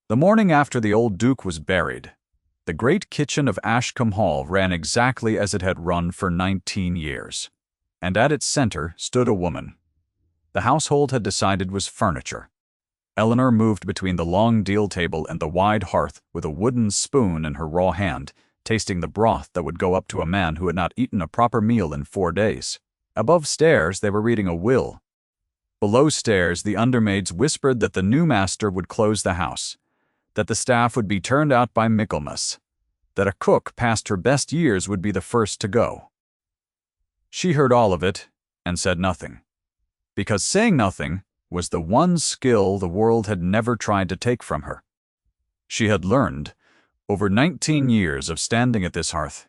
The morning after the old Duke was buried, the great kitchen of Ashcombe Hall ran exactly as it had run for 19 years, and at its center stood a woman. The household had decided was furniture. Eleanor moved between the long deal table and the wide hearth with a wooden spoon in her raw hand, tasting the broth that would go up to a man who had not eaten a proper meal in 4 days. Above stairs, they were reading a will. Below stairs, the undermaids whispered that the new master would close the house, that the staff would be turned out by Michaelmas, that a cook past her best years would be the first to go. She heard all of it and said nothing, because saying nothing was the one skill the world had never tried to take from her. She had learned, over 19 years of standing at this hearth,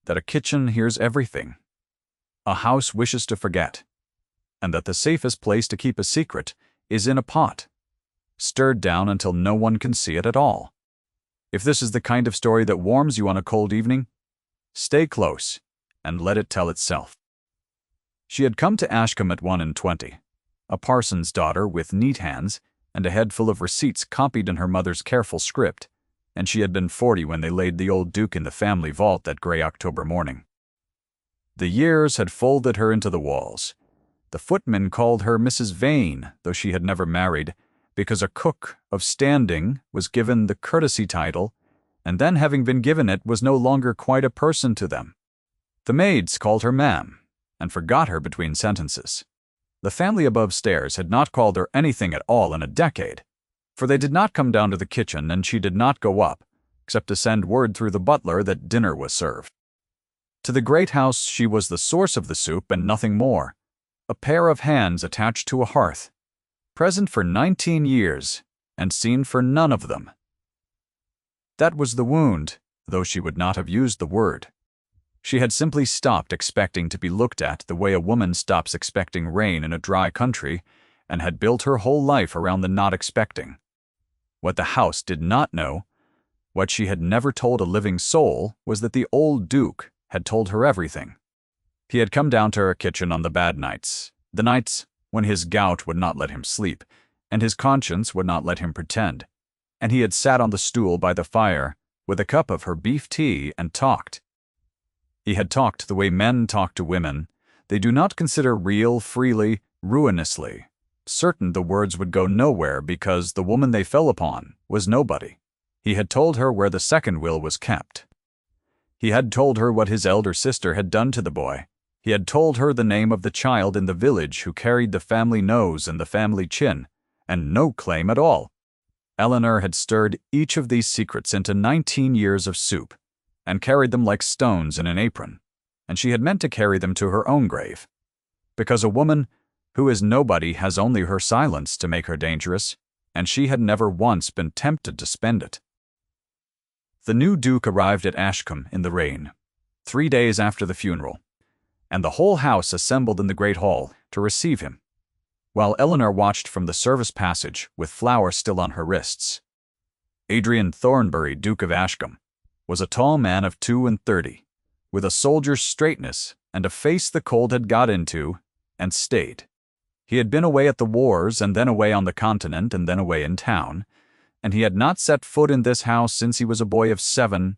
that a kitchen hears everything, a house wishes to forget, and that the safest place to keep a secret is in a pot, stirred down until no one can see it at all. If this is the kind of story that warms you on a cold evening, stay close and let it tell itself. She had come to Ashcombe at 21, a parson's daughter with neat hands and a head full of receipts copied in her mother's careful script, and she had been 40 when they laid the old Duke in the family vault that gray October morning. The years had folded her into the walls. The footmen called her Mrs. Vane, though she had never married, because a cook of standing was given the courtesy title, and then having been given it was no longer quite a person to them. The maids called her ma'am, and forgot her between sentences. The family above stairs had not called her anything at all in a decade, for they did not come down to the kitchen and she did not go up, except to send word through the butler that dinner was served. To the great house she was the source of the soup and nothing more, a pair of hands attached to a hearth, present for 19 years and seen for none of them. That was the wound, though she would not have used the word. She had simply stopped expecting to be looked at the way a woman stops expecting rain in a dry country, and had built her whole life around the not expecting. What the house did not know, what she had never told a living soul, was that the old Duke had told her everything. He had come down to her kitchen on the bad nights, the nights when his gout would not let him sleep, and his conscience would not let him pretend, and he had sat on the stool by the fire with a cup of her beef tea and talked. He had talked the way men talk to women. They do not consider real, freely, ruinously, certain the words would go nowhere because the woman they fell upon was nobody. He had told her where the second will was kept. He had told her what his elder sister had done to the boy. He had told her the name of the child in the village who carried the family nose and the family chin, and no claim at all. Eleanor had stirred each of these secrets into 19 years of soup, and carried them like stones in an apron, and she had meant to carry them to her own grave, because a woman who is nobody has only her silence to make her dangerous, and she had never once been tempted to spend it. The new Duke arrived at Ashcombe in the rain, 3 days after the funeral, and the whole house assembled in the great hall to receive him, while Eleanor watched from the service passage with flower still on her wrists. Adrian Thornbury, Duke of Ashcombe, was a tall man of 32, with a soldier's straightness and a face the cold had got into and stayed. He had been away at the wars and then away on the continent and then away in town, and he had not set foot in this house since he was a boy of 7,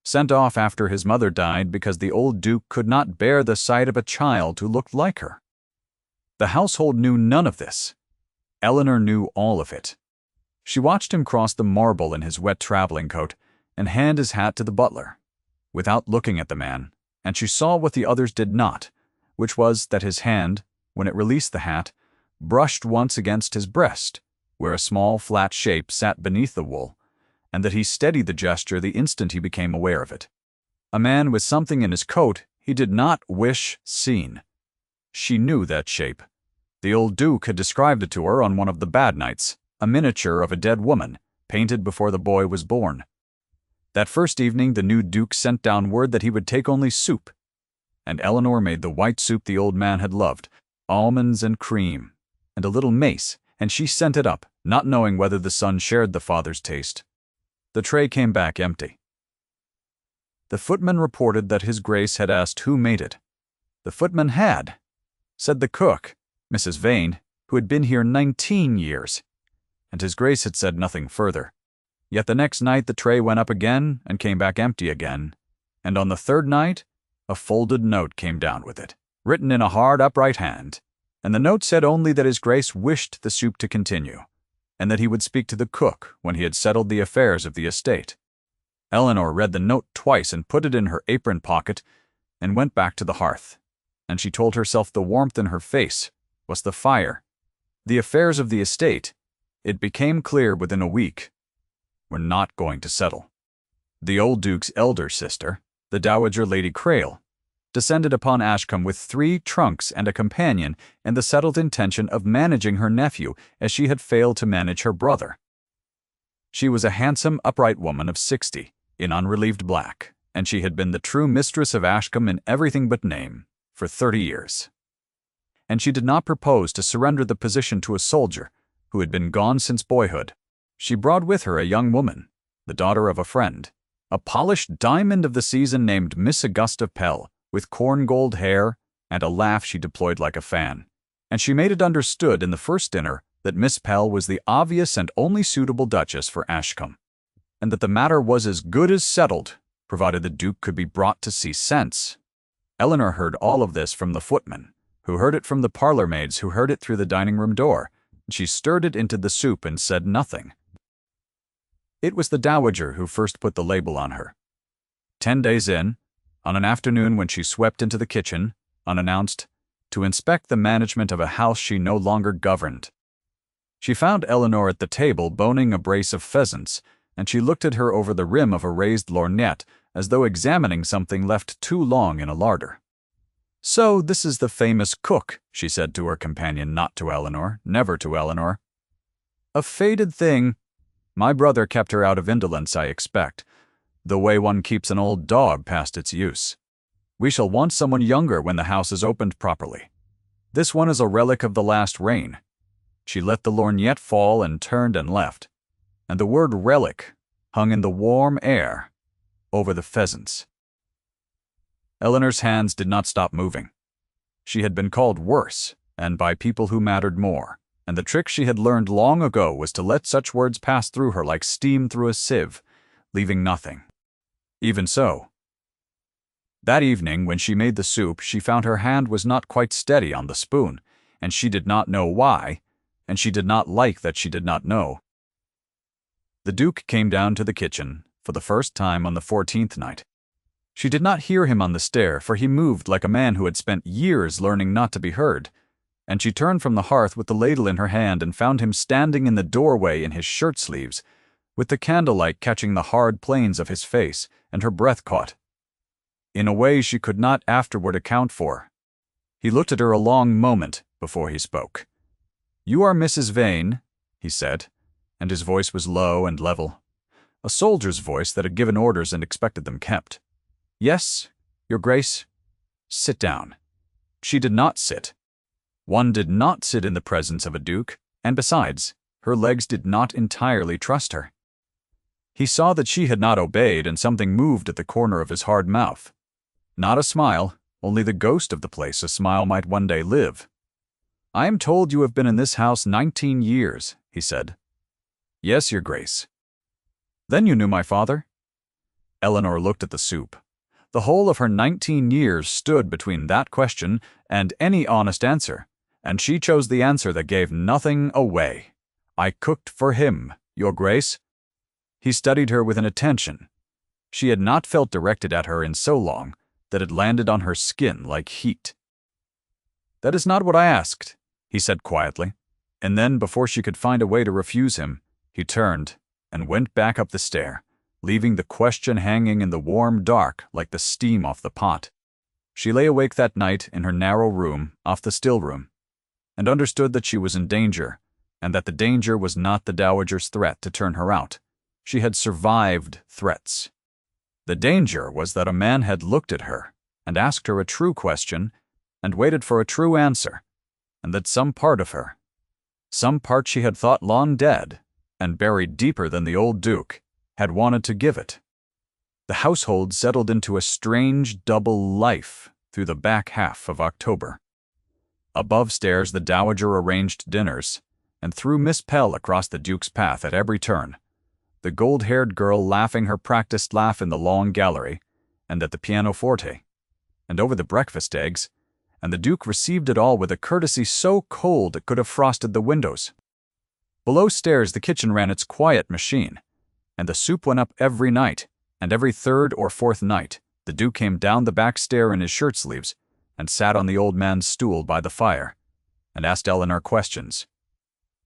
sent off after his mother died because the old Duke could not bear the sight of a child who looked like her. The household knew none of this. Eleanor knew all of it. She watched him cross the marble in his wet traveling coat and hand his hat to the butler, without looking at the man, and she saw what the others did not, which was that his hand, when it released the hat, brushed once against his breast, where a small flat shape sat beneath the wool, and that he steadied the gesture the instant he became aware of it. A man with something in his coat he did not wish seen. She knew that shape. The old Duke had described it to her on one of the bad nights, a miniature of a dead woman, painted before the boy was born. That first evening the new Duke sent down word that he would take only soup, and Eleanor made the white soup the old man had loved, almonds and cream, and a little mace, and she sent it up, not knowing whether the son shared the father's taste. The tray came back empty. The footman reported that his Grace had asked who made it. The footman had, said the cook, Mrs. Vane, who had been here 19 years, and his Grace had said nothing further. Yet the next night the tray went up again and came back empty again, and on the third night a folded note came down with it, written in a hard, upright hand, and the note said only that His Grace wished the soup to continue, and that he would speak to the cook when he had settled the affairs of the estate. Eleanor read the note twice and put it in her apron pocket and went back to the hearth, and she told herself the warmth in her face was the fire. The affairs of the estate, it became clear within a week, were not going to settle. The old Duke's elder sister, the Dowager Lady Crail, descended upon Ashcombe with 3 trunks and a companion and the settled intention of managing her nephew as she had failed to manage her brother. She was a handsome, upright woman of 60, in unrelieved black, and she had been the true mistress of Ashcombe in everything but name for 30 years. And she did not propose to surrender the position to a soldier who had been gone since boyhood. She brought with her a young woman, the daughter of a friend, a polished diamond of the season named Miss Augusta Pell, with corn-gold hair and a laugh she deployed like a fan. And she made it understood in the first dinner that Miss Pell was the obvious and only suitable Duchess for Ashcombe, and that the matter was as good as settled, provided the Duke could be brought to see sense. Eleanor heard all of this from the footman, who heard it from the parlor maids, who heard it through the dining-room door. She stirred it into the soup and said nothing. It was the Dowager who first put the label on her. 10 days in, on an afternoon when she swept into the kitchen, unannounced, to inspect the management of a house she no longer governed. She found Eleanor at the table boning a brace of pheasants, and she looked at her over the rim of a raised lorgnette as though examining something left too long in a larder. "So this is the famous cook," she said to her companion, not to Eleanor, never to Eleanor. "A faded thing. My brother kept her out of indolence, I expect, the way one keeps an old dog past its use. We shall want someone younger when the house is opened properly. This one is a relic of the last reign." She let the lorgnette fall and turned and left, and the word relic hung in the warm air over the pheasants. Eleanor's hands did not stop moving. She had been called worse, and by people who mattered more, and the trick she had learned long ago was to let such words pass through her like steam through a sieve, leaving nothing. Even so, that evening when she made the soup, she found her hand was not quite steady on the spoon, and she did not know why, and she did not like that she did not know. The Duke came down to the kitchen for the first time on the 14th night. She did not hear him on the stair, for he moved like a man who had spent years learning not to be heard, and she turned from the hearth with the ladle in her hand and found him standing in the doorway in his shirt-sleeves, with the candlelight catching the hard planes of his face, and her breath caught, in a way she could not afterward account for. He looked at her a long moment before he spoke. "You are Mrs. Vane," he said, and his voice was low and level, a soldier's voice that had given orders and expected them kept. "Yes, Your Grace. Sit down." She did not sit. One did not sit in the presence of a duke, and besides, her legs did not entirely trust her. He saw that she had not obeyed, and something moved at the corner of his hard mouth. Not a smile, only the ghost of the place a smile might one day live. "I am told you have been in this house 19 years, he said. "Yes, Your Grace." "Then you knew my father?" Eleanor looked at the soup. The whole of her 19 years stood between that question and any honest answer, and she chose the answer that gave nothing away. "I cooked for him, Your Grace." He studied her with an attention she had not felt directed at her in so long that it landed on her skin like heat. "That is not what I asked," he said quietly, and then, before she could find a way to refuse him, he turned and went back up the stair, leaving the question hanging in the warm dark like the steam off the pot. She lay awake that night in her narrow room off the still room, and understood that she was in danger, and that the danger was not the Dowager's threat to turn her out. She had survived threats. The danger was that a man had looked at her and asked her a true question and waited for a true answer, and that some part of her, some part she had thought long dead and buried deeper than the old Duke, had wanted to give it. The household settled into a strange double life through the back half of October. Above stairs the Dowager arranged dinners, and threw Miss Pell across the Duke's path at every turn. the gold-haired girl laughing her practiced laugh in the long gallery, and at the pianoforte, and over the breakfast eggs, and the Duke received it all with a courtesy so cold it could have frosted the windows. Below stairs the kitchen ran its quiet machine, and the soup went up every night, and every third or fourth night the Duke came down the back stair in his shirt-sleeves and sat on the old man's stool by the fire, and asked Eleanor questions.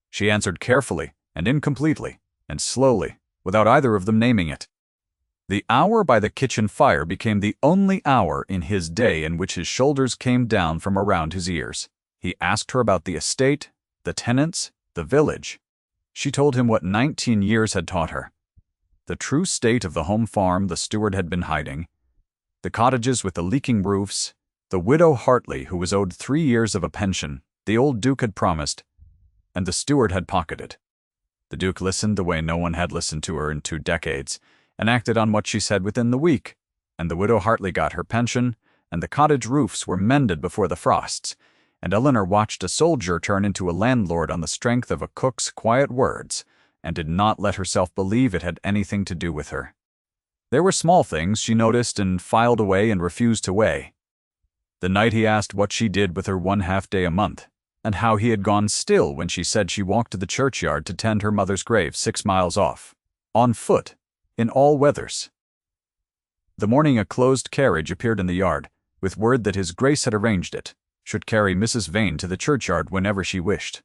She answered carefully and incompletely and slowly, without either of them naming it. The hour by the kitchen fire became the only hour in his day in which his shoulders came down from around his ears. He asked her about the estate, the tenants, the village. She told him what 19 years had taught her. The true state of the home farm the steward had been hiding, the cottages with the leaking roofs, the widow Hartley who was owed 3 years of a pension the old Duke had promised, and the steward had pocketed. The Duke listened the way no one had listened to her in 2 decades, and acted on what she said within the week, and the widow Hartley got her pension, and the cottage roofs were mended before the frosts, and Eleanor watched a soldier turn into a landlord on the strength of a cook's quiet words, and did not let herself believe it had anything to do with her. There were small things she noticed and filed away and refused to weigh. The night he asked what she did with her 1/2 day a month, and how he had gone still when she said she walked to the churchyard to tend her mother's grave 6 miles off, on foot, in all weathers. The morning a closed carriage appeared in the yard, with word that His Grace had arranged it, should carry Mrs. Vane to the churchyard whenever she wished.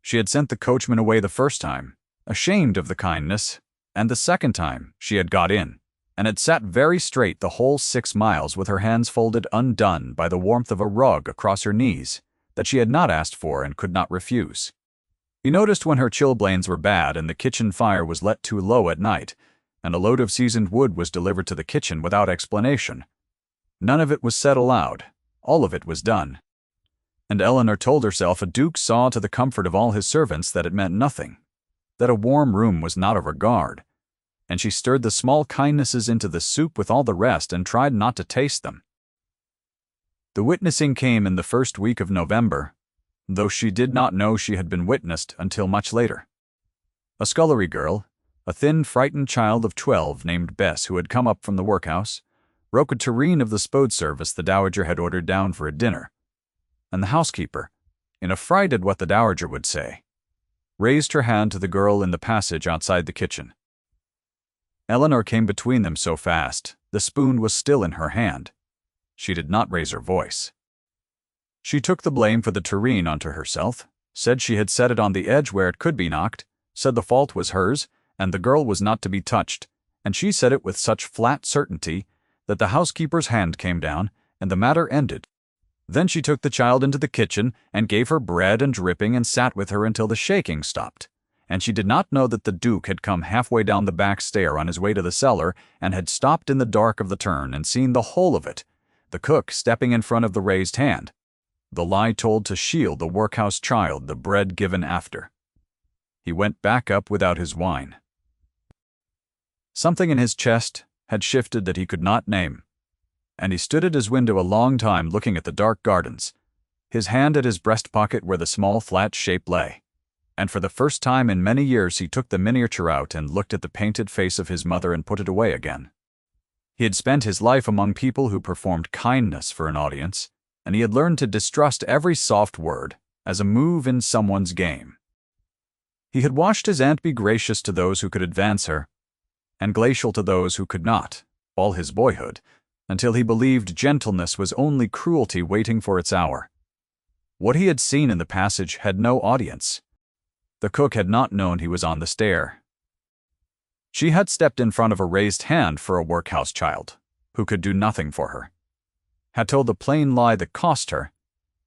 She had sent the coachman away the first time, ashamed of the kindness, and the second time she had got in, and had sat very straight the whole 6 miles with her hands folded undone by the warmth of a rug across her knees that she had not asked for and could not refuse. He noticed when her chilblains were bad and the kitchen fire was let too low at night, and a load of seasoned wood was delivered to the kitchen without explanation. None of it was said aloud, all of it was done. And Eleanor told herself a Duke saw to the comfort of all his servants that it meant nothing, that a warm room was not a regard, and she stirred the small kindnesses into the soup with all the rest and tried not to taste them. The witnessing came in the first week of November, though she did not know she had been witnessed until much later. A scullery girl, a thin, frightened child of 12 named Bess who had come up from the workhouse, broke a tureen of the spode service the dowager had ordered down for a dinner, and the housekeeper, in a fright at what the dowager would say, raised her hand to the girl in the passage outside the kitchen. Eleanor came between them so fast, the spoon was still in her hand. She did not raise her voice. She took the blame for the tureen onto herself, said she had set it on the edge where it could be knocked, said the fault was hers, and the girl was not to be touched, and she said it with such flat certainty that the housekeeper's hand came down, and the matter ended. Then she took the child into the kitchen and gave her bread and dripping and sat with her until the shaking stopped, and she did not know that the Duke had come halfway down the back stair on his way to the cellar and had stopped in the dark of the turn and seen the whole of it, the cook stepping in front of the raised hand, the lie told to shield the workhouse child, the bread given after. He went back up without his wine. Something in his chest had shifted that he could not name, and he stood at his window a long time looking at the dark gardens, his hand at his breast pocket where the small flat shape lay, and for the first time in many years he took the miniature out and looked at the painted face of his mother and put it away again. He had spent his life among people who performed kindness for an audience, and he had learned to distrust every soft word as a move in someone's game. He had watched his aunt be gracious to those who could advance her, and glacial to those who could not, all his boyhood, until he believed gentleness was only cruelty waiting for its hour. What he had seen in the passage had no audience. The cook had not known he was on the stair. She had stepped in front of a raised hand for a workhouse child, who could do nothing for her, had told the plain lie that cost her,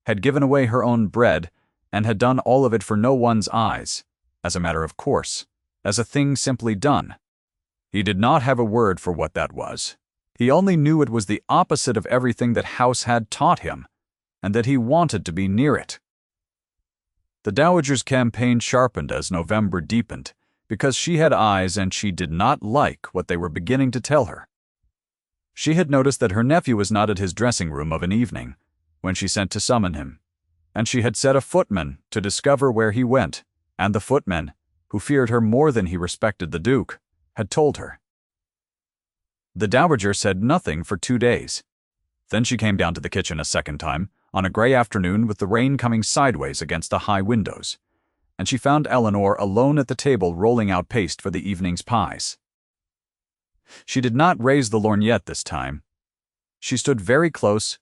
had given away her own bread, and had done all of it for no one's eyes, as a matter of course, as a thing simply done. He did not have a word for what that was. He only knew it was the opposite of everything that House had taught him, and that he wanted to be near it. The dowager's campaign sharpened as November deepened, because she had eyes and she did not like what they were beginning to tell her. She had noticed that her nephew was not at his dressing room of an evening, when she sent to summon him, and she had set a footman to discover where he went, and the footman, who feared her more than he respected the Duke, had told her. The dowager said nothing for 2 days. Then she came down to the kitchen a second time, on a gray afternoon with the rain coming sideways against the high windows, and she found Eleanor alone at the table rolling out paste for the evening's pies. She did not raise the lorgnette this time. She stood very close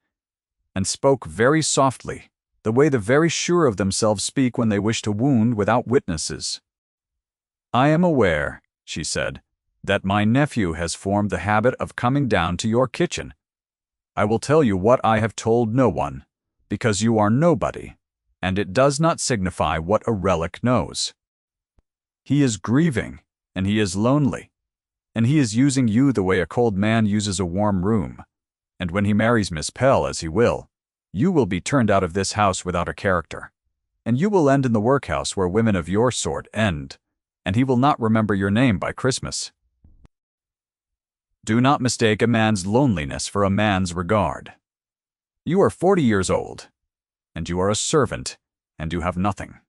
and spoke very softly, the way the very sure of themselves speak when they wish to wound without witnesses. "I am aware," she said, "that my nephew has formed the habit of coming down to your kitchen. I will tell you what I have told no one, because you are nobody, and it does not signify what a relic knows. He is grieving, and he is lonely, and he is using you the way a cold man uses a warm room, and when he marries Miss Pell, as he will, you will be turned out of this house without a character, and you will end in the workhouse where women of your sort end, and he will not remember your name by Christmas. Do not mistake a man's loneliness for a man's regard. You are 40 years old, and you are a servant, and you have nothing.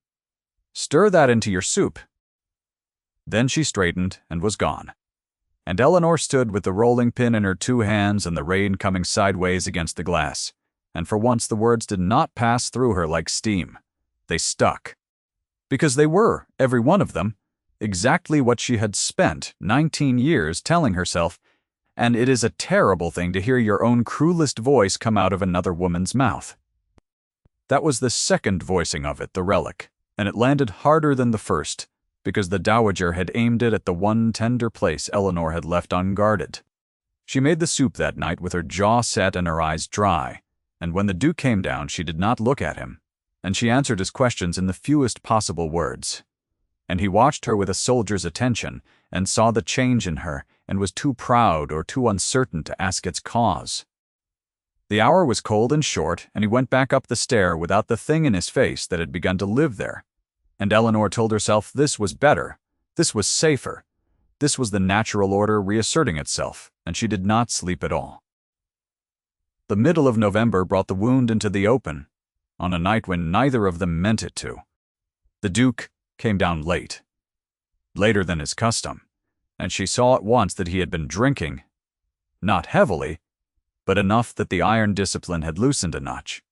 Stir that into your soup." Then she straightened and was gone, and Eleanor stood with the rolling pin in her 2 hands and the rain coming sideways against the glass, and for once the words did not pass through her like steam. They stuck. Because they were, every one of them, exactly what she had spent 19 years telling herself, and it is a terrible thing to hear your own cruelest voice come out of another woman's mouth. That was the second voicing of it, the relic, and it landed harder than the first, because the dowager had aimed it at the one tender place Eleanor had left unguarded. She made the soup that night with her jaw set and her eyes dry, and when the Duke came down she did not look at him, and she answered his questions in the fewest possible words. And he watched her with a soldier's attention, and saw the change in her, and was too proud or too uncertain to ask its cause. The hour was cold and short, and he went back up the stair without the thing in his face that had begun to live there, and Eleanor told herself this was better, this was safer, this was the natural order reasserting itself, and she did not sleep at all. The middle of November brought the wound into the open, on a night when neither of them meant it to. The Duke came down late, later than his custom, and she saw at once that he had been drinking, not heavily, but enough that the iron discipline had loosened a notch.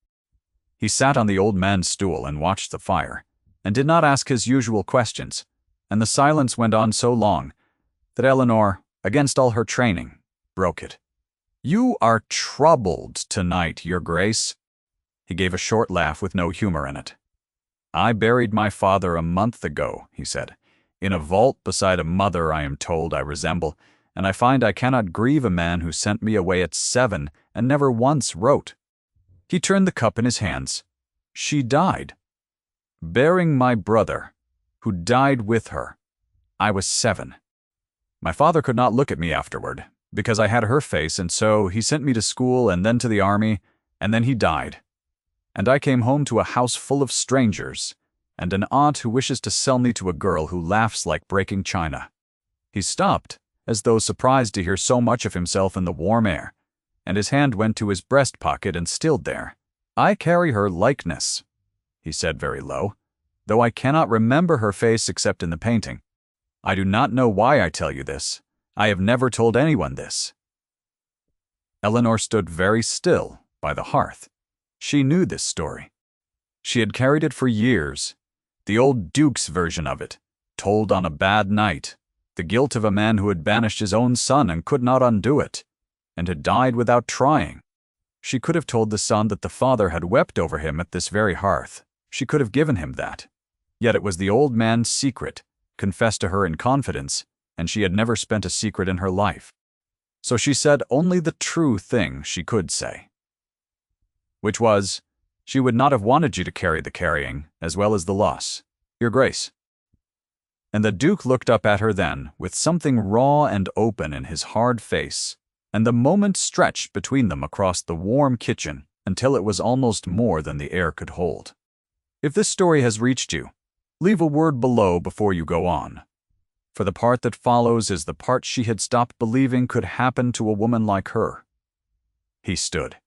He sat on the old man's stool and watched the fire, and did not ask his usual questions, and the silence went on so long that Eleanor, against all her training, broke it. "You are troubled tonight, Your Grace." He gave a short laugh with no humor in it. "I buried my father a month ago," he said, "in a vault beside a mother I am told I resemble, and I find I cannot grieve a man who sent me away at 7 and never once wrote." He turned the cup in his hands. "She died, bearing my brother, who died with her. I was 7. My father could not look at me afterward, because I had her face, and so he sent me to school and then to the army, and then he died. And I came home to a house full of strangers, and an aunt who wishes to sell me to a girl who laughs like breaking china." He stopped, as though surprised to hear so much of himself in the warm air, and his hand went to his breast pocket and stilled there. "I carry her likeness," he said very low, "though I cannot remember her face except in the painting. I do not know why I tell you this. I have never told anyone this." Eleanor stood very still by the hearth. She knew this story. She had carried it for years, the old Duke's version of it, told on a bad night, the guilt of a man who had banished his own son and could not undo it, and had died without trying. She could have told the son that the father had wept over him at this very hearth. She could have given him that. Yet it was the old man's secret, confessed to her in confidence, and she had never spent a secret in her life. So she said only the true thing she could say, which was, she would not have wanted you to carry the carrying, as well as the loss, Your Grace. And the Duke looked up at her then, with something raw and open in his hard face, and the moment stretched between them across the warm kitchen until it was almost more than the air could hold. If this story has reached you, leave a word below before you go on, for the part that follows is the part she had stopped believing could happen to a woman like her. He stood.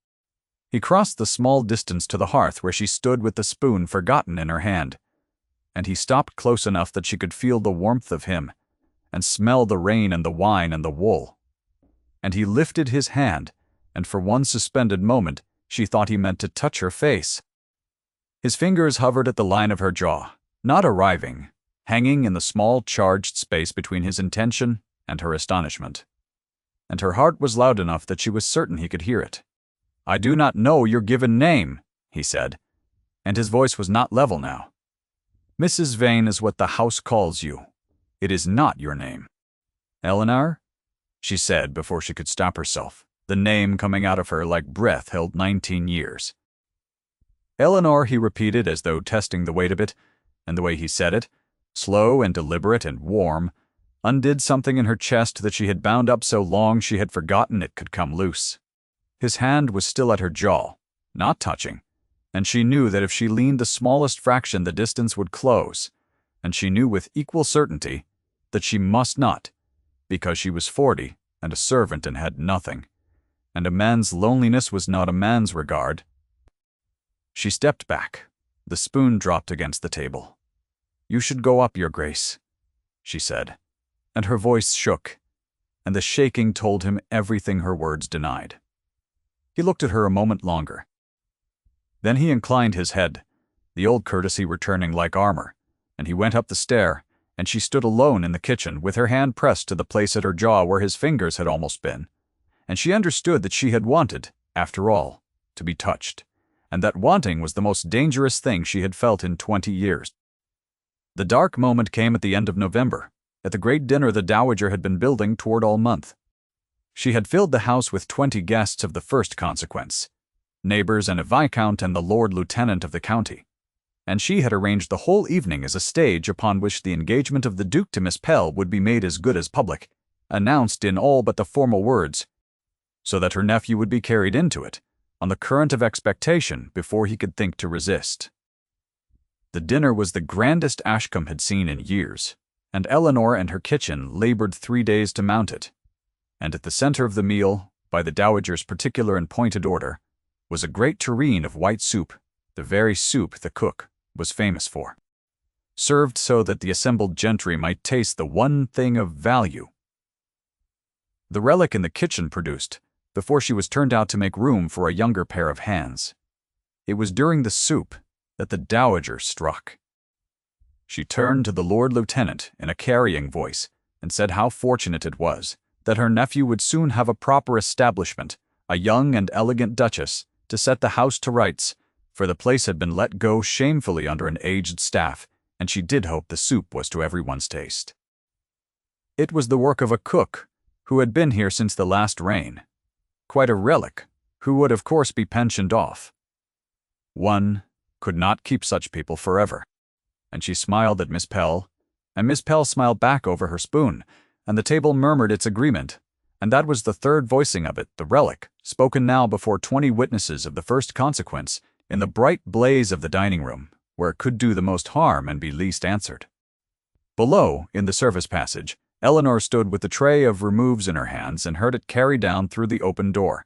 He crossed the small distance to the hearth where she stood with the spoon forgotten in her hand, and he stopped close enough that she could feel the warmth of him, and smell the rain and the wine and the wool. And he lifted his hand, and for one suspended moment she thought he meant to touch her face. His fingers hovered at the line of her jaw, not arriving, hanging in the small charged space between his intention and her astonishment. And her heart was loud enough that she was certain he could hear it. "I do not know your given name," he said, and his voice was not level now. "Mrs. Vane is what the house calls you. It is not your name." "Eleanor?" she said before she could stop herself, the name coming out of her like breath held 19 years. "Eleanor," he repeated as though testing the weight of it, and the way he said it, slow and deliberate and warm, undid something in her chest that she had bound up so long she had forgotten it could come loose. His hand was still at her jaw, not touching, and she knew that if she leaned the smallest fraction the distance would close, and she knew with equal certainty that she must not, because she was 40 and a servant and had nothing, and a man's loneliness was not a man's regard. She stepped back. The spoon dropped against the table. "You should go up, Your Grace," she said, and her voice shook, and the shaking told him everything her words denied. He looked at her a moment longer. Then he inclined his head, the old courtesy returning like armor, and he went up the stair, and she stood alone in the kitchen with her hand pressed to the place at her jaw where his fingers had almost been, and she understood that she had wanted, after all, to be touched, and that wanting was the most dangerous thing she had felt in 20 years. The dark moment came at the end of November, at the great dinner the Dowager had been building toward all month. She had filled the house with 20 guests of the first consequence, neighbors and a viscount and the Lord Lieutenant of the county, and she had arranged the whole evening as a stage upon which the engagement of the Duke to Miss Pell would be made as good as public, announced in all but the formal words, so that her nephew would be carried into it, on the current of expectation before he could think to resist. The dinner was the grandest Ashcombe had seen in years, and Eleanor and her kitchen labored 3 days to mount it. And at the center of the meal, by the Dowager's particular and pointed order, was a great tureen of white soup, the very soup the cook was famous for, served so that the assembled gentry might taste the one thing of value. The relic in the kitchen produced, before she was turned out to make room for a younger pair of hands. It was during the soup that the Dowager struck. She turned to the Lord Lieutenant in a carrying voice and said how fortunate it was that her nephew would soon have a proper establishment, a young and elegant duchess, to set the house to rights, for the place had been let go shamefully under an aged staff, and she did hope the soup was to everyone's taste. It was the work of a cook who had been here since the last reign, quite a relic, who would of course be pensioned off. One could not keep such people forever, and she smiled at Miss Pell, and Miss Pell smiled back over her spoon, and the table murmured its agreement, and that was the third voicing of it, the relic, spoken now before 20 witnesses of the first consequence, in the bright blaze of the dining room, where it could do the most harm and be least answered. Below, in the service passage, Eleanor stood with the tray of removes in her hands and heard it carry down through the open door,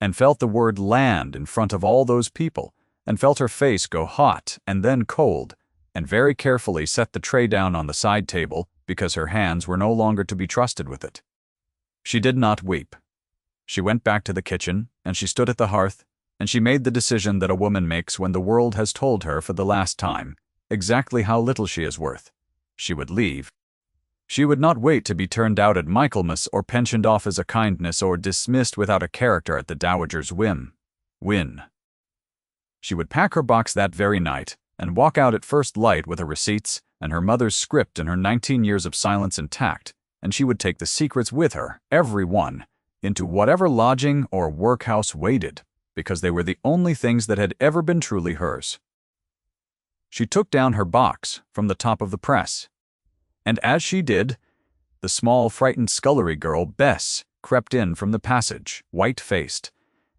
and felt the word land in front of all those people, and felt her face go hot and then cold, and very carefully set the tray down on the side table because her hands were no longer to be trusted with it. She did not weep. She went back to the kitchen, and she stood at the hearth, and she made the decision that a woman makes when the world has told her for the last time exactly how little she is worth. She would leave. She would not wait to be turned out at Michaelmas or pensioned off as a kindness or dismissed without a character at the Dowager's whim. She would pack her box that very night and walk out at first light with her receipts and her mother's script and her 19 years of silence intact, and she would take the secrets with her, every one, into whatever lodging or workhouse waited, because they were the only things that had ever been truly hers. She took down her box from the top of the press, and as she did, the small, frightened scullery girl, Bess, crept in from the passage, white-faced,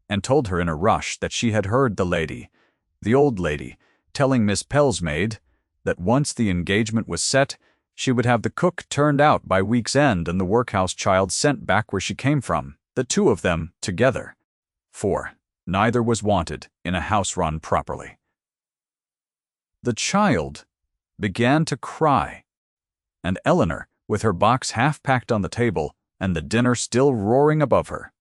and told her in a rush that she had heard the old lady, telling Miss Pell's maid that once the engagement was set, she would have the cook turned out by week's end and the workhouse child sent back where she came from, the two of them together, for neither was wanted in a house run properly. The child began to cry. And Eleanor, with her box half packed on the table and the dinner still roaring above her,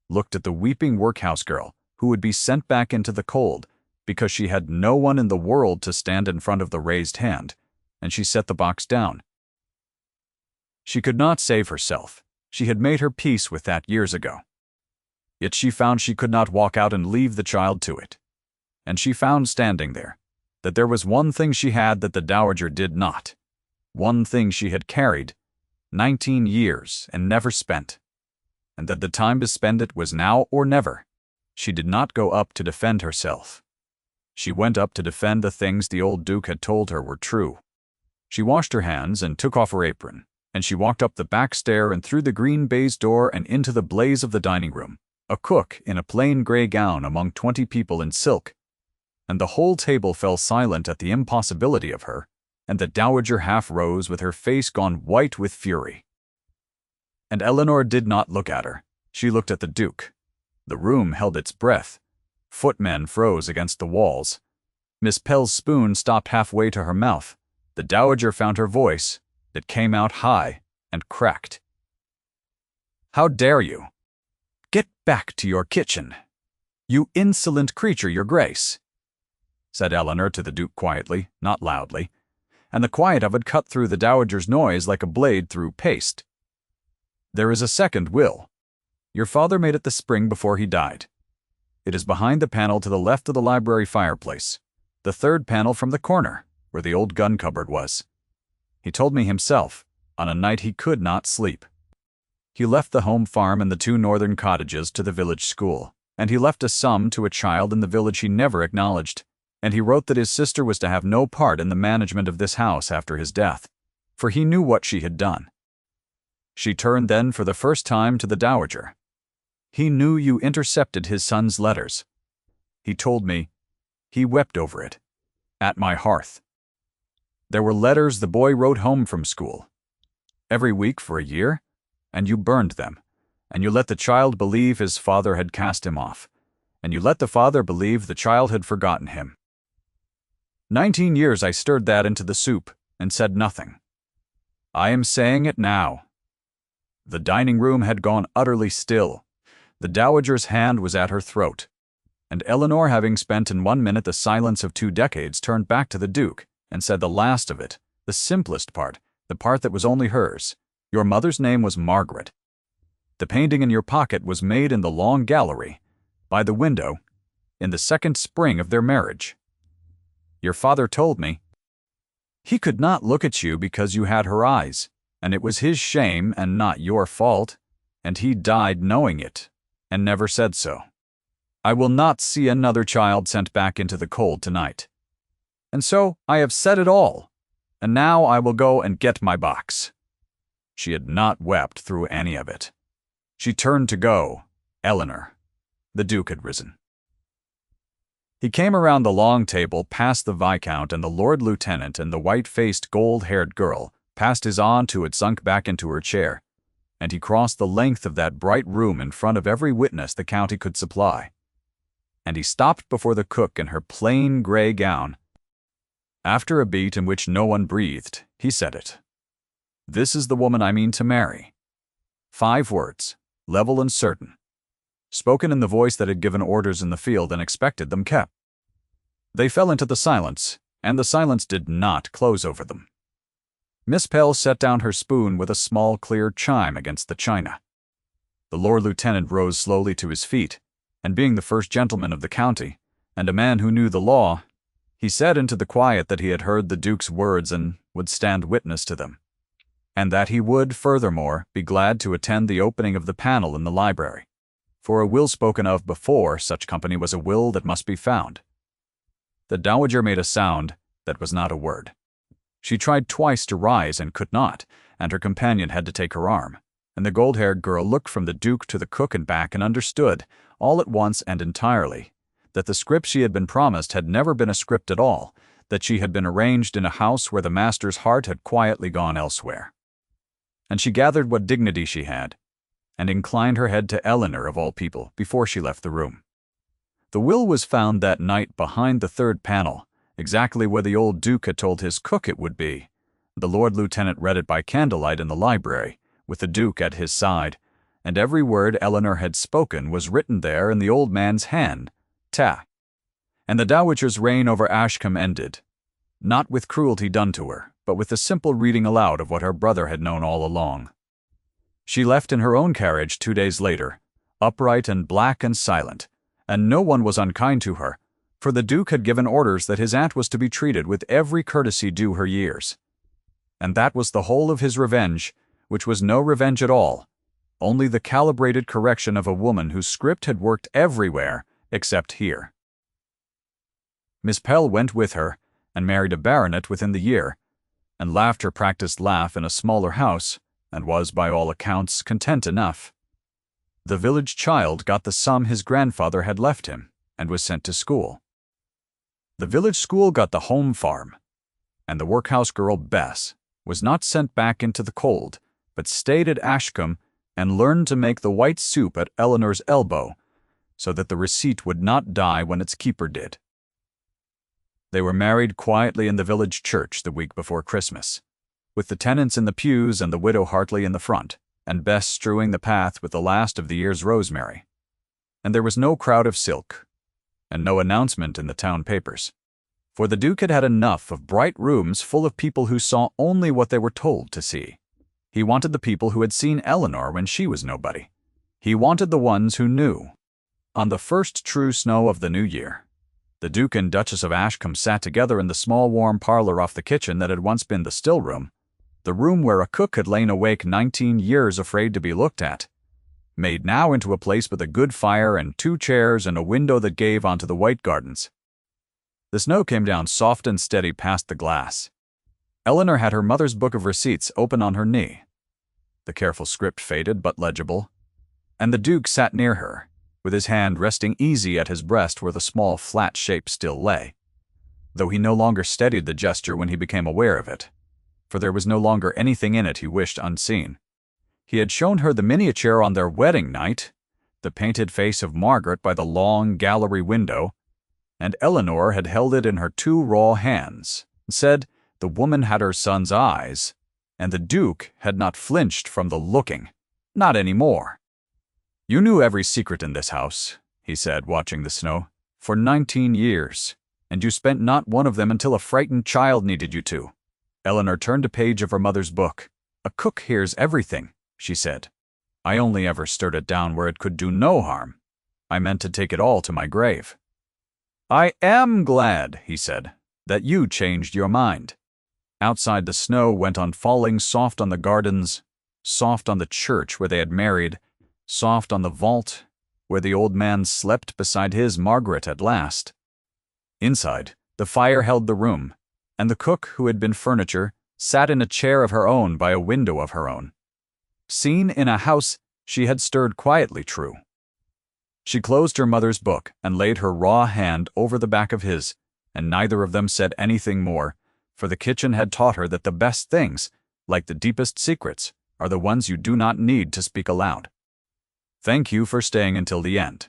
looked at the weeping workhouse girl who would be sent back into the cold because she had no one in the world to stand in front of the raised hand, and she set the box down. She could not save herself. She had made her peace with that years ago. Yet she found she could not walk out and leave the child to it. And she found standing there that there was one thing she had that the dowager did not. One thing she had carried 19 years and never spent. And that the time to spend it was now or never. She did not go up to defend herself. She went up to defend the things the old Duke had told her were true. She washed her hands and took off her apron, and she walked up the back stair and through the green baize door and into the blaze of the dining room, a cook in a plain gray gown among 20 people in silk. And the whole table fell silent at the impossibility of her, and the dowager half rose with her face gone white with fury. And Eleanor did not look at her. She looked at the Duke. The room held its breath. Footmen froze against the walls. Miss Pell's spoon stopped halfway to her mouth. The dowager found her voice. It came out high and cracked. "How dare you? Get back to your kitchen. You insolent creature, your grace," said Eleanor to the Duke quietly, not loudly, and the quiet of it cut through the dowager's noise like a blade through paste. "There is a second will. Your father made it the spring before he died. It is behind the panel to the left of the library fireplace, the third panel from the corner, where the old gun cupboard was. He told me himself, on a night he could not sleep. He left the home farm and the 2 northern cottages to the village school, and he left a sum to a child in the village he never acknowledged, and he wrote that his sister was to have no part in the management of this house after his death, for he knew what she had done." She turned then for the first time to the dowager. "He knew you intercepted his son's letters. He told me. He wept over it. At my hearth. There were letters the boy wrote home from school. Every week for a year, and you burned them, and you let the child believe his father had cast him off, and you let the father believe the child had forgotten him. 19 years I stirred that into the soup and said nothing. I am saying it now." The dining room had gone utterly still. The dowager's hand was at her throat, and Eleanor, having spent in 1 minute the silence of 2 decades, turned back to the Duke and said the last of it, the simplest part, the part that was only hers. "Your mother's name was Margaret. The painting in your pocket was made in the long gallery, by the window, in the 2nd spring of their marriage. Your father told me. He could not look at you because you had her eyes, and it was his shame and not your fault, and he died knowing it, and never said so. I will not see another child sent back into the cold tonight. And so I have said it all, and now I will go and get my box." She had not wept through any of it. She turned to go. Eleanor. The Duke had risen. He came around the long table, past the Viscount and the Lord Lieutenant and the white-faced, gold-haired girl, past his aunt who had sunk back into her chair, and he crossed the length of that bright room in front of every witness the county could supply. And he stopped before the cook in her plain gray gown. After a beat in which no one breathed, he said it. "This is the woman I mean to marry." 5 words, level and certain, spoken in the voice that had given orders in the field and expected them kept. They fell into the silence, and the silence did not close over them. Miss Pell set down her spoon with a small clear chime against the china. The Lord Lieutenant rose slowly to his feet, and being the first gentleman of the county, and a man who knew the law, he said into the quiet that he had heard the Duke's words and would stand witness to them, and that he would, furthermore, be glad to attend the opening of the panel in the library, for a will spoken of before such company was a will that must be found. The dowager made a sound that was not a word. She tried twice to rise and could not, and her companion had to take her arm, and the gold-haired girl looked from the Duke to the cook and back and understood, all at once and entirely, that the script she had been promised had never been a script at all, that she had been arranged in a house where the master's heart had quietly gone elsewhere. And she gathered what dignity she had, and inclined her head to Eleanor of all people before she left the room. The will was found that night behind the 3rd panel, exactly where the old Duke had told his cook it would be. The Lord Lieutenant read it by candlelight in the library, with the Duke at his side, and every word Eleanor had spoken was written there in the old man's hand, ta. And the Dowager's reign over Ashcombe ended, not with cruelty done to her, but with the simple reading aloud of what her brother had known all along. She left in her own carriage 2 days later, upright and black and silent, and no one was unkind to her, for the Duke had given orders that his aunt was to be treated with every courtesy due her years. And that was the whole of his revenge, which was no revenge at all, only the calibrated correction of a woman whose script had worked everywhere except here. Miss Pell went with her, and married a baronet within the year, and laughed her practised laugh in a smaller house, and was, by all accounts, content enough. The village child got the sum his grandfather had left him, and was sent to school. The village school got the home farm, and the workhouse girl, Bess, was not sent back into the cold, but stayed at Ashcombe and learned to make the white soup at Eleanor's elbow, so that the receipt would not die when its keeper did. They were married quietly in the village church the week before Christmas, with the tenants in the pews and the widow Hartley in the front, and Bess strewing the path with the last of the year's rosemary. And there was no crowd of silk, and no announcement in the town papers, for the Duke had had enough of bright rooms full of people who saw only what they were told to see. He wanted the people who had seen Eleanor when she was nobody. He wanted the ones who knew. On the first true snow of the new year, the Duke and Duchess of Ashcombe sat together in the small warm parlor off the kitchen that had once been the still room, the room where a cook had lain awake 19 years afraid to be looked at, made now into a place with a good fire and 2 chairs and a window that gave onto the white gardens. The snow came down soft and steady past the glass. Eleanor had her mother's book of receipts open on her knee. The careful script faded but legible, and the Duke sat near her, with his hand resting easy at his breast where the small flat shape still lay, though he no longer steadied the gesture when he became aware of it, for there was no longer anything in it he wished unseen. He had shown her the miniature on their wedding night, the painted face of Margaret by the long gallery window, and Eleanor had held it in her 2 raw hands, and said the woman had her son's eyes, and the Duke had not flinched from the looking. Not any more. "You knew every secret in this house," he said, watching the snow, "for 19 years, and you spent not one of them until a frightened child needed you to." Eleanor turned a page of her mother's book. "A cook hears everything," she said. "I only ever stirred it down where it could do no harm. I meant to take it all to my grave." "I am glad," he said, "that you changed your mind." Outside the snow went on falling soft on the gardens, soft on the church where they had married, soft on the vault where the old man slept beside his Margaret at last. Inside, the fire held the room, and the cook, who had been furniture, sat in a chair of her own by a window of her own. Seen in a house, she had stirred quietly true. She closed her mother's book and laid her raw hand over the back of his, and neither of them said anything more, for the kitchen had taught her that the best things, like the deepest secrets, are the ones you do not need to speak aloud. Thank you for staying until the end.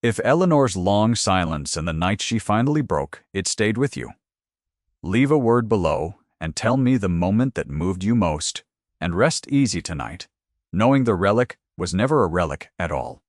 If Eleanor's long silence and the night she finally broke, it stayed with you. Leave a word below and tell me the moment that moved you most, and rest easy tonight, knowing the relic was never a relic at all.